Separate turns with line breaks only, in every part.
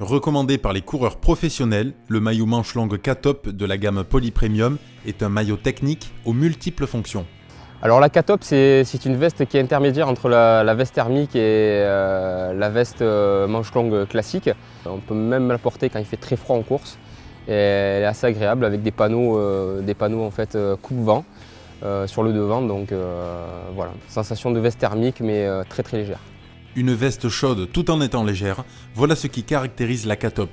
Recommandé par les coureurs professionnels, le maillot manche longue K-Top de la gamme Poly Premium est un maillot technique aux multiples fonctions.
Alors la K-Top, c'est une veste qui est intermédiaire entre la veste thermique et la veste manche longue classique. On peut même la porter quand il fait très froid en course. Et elle est assez agréable avec des panneaux en fait, coupe-vent sur le devant. Donc voilà, sensation de veste thermique mais très très légère.
Une veste chaude tout en étant légère, voilà ce qui caractérise la K-Top.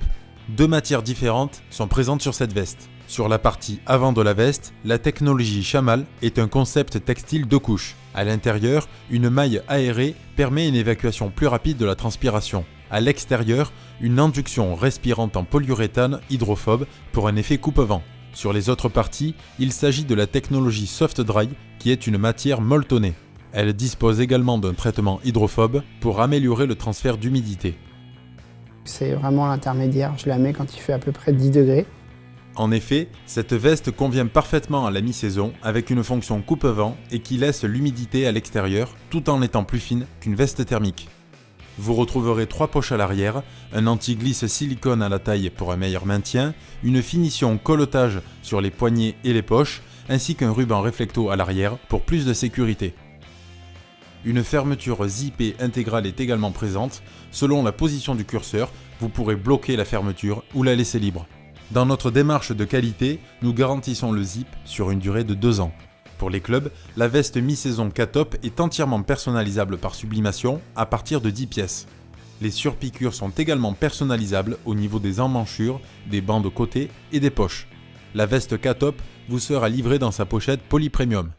Deux matières différentes sont présentes sur cette veste. Sur la partie avant de la veste, la technologie Chamal est un concept textile de couches. À l'intérieur, une maille aérée permet une évacuation plus rapide de la transpiration. À l'extérieur, une induction respirante en polyuréthane hydrophobe pour un effet coupe-vent. Sur les autres parties, il s'agit de la technologie Soft Dry qui est une matière molletonnée. Elle dispose également d'un traitement hydrophobe pour améliorer le transfert d'humidité.
C'est vraiment l'intermédiaire, je la mets quand il fait à peu près 10 degrés.
En effet, cette veste convient parfaitement à la mi-saison avec une fonction coupe-vent et qui laisse l'humidité à l'extérieur tout en étant plus fine qu'une veste thermique. Vous retrouverez 3 poches à l'arrière, un anti-glisse silicone à la taille pour un meilleur maintien, une finition colletage sur les poignets et les poches, ainsi qu'un ruban réflecto à l'arrière pour plus de sécurité. Une fermeture zippée intégrale est également présente. Selon la position du curseur, vous pourrez bloquer la fermeture ou la laisser libre. Dans notre démarche de qualité, nous garantissons le zip sur une durée de 2 ans. Pour les clubs, la veste mi-saison K-Top est entièrement personnalisable par sublimation à partir de 10 pièces. Les surpiqûres sont également personnalisables au niveau des emmanchures, des bancs de côté et des poches. La veste K-Top vous sera livrée dans sa pochette Poly Premium.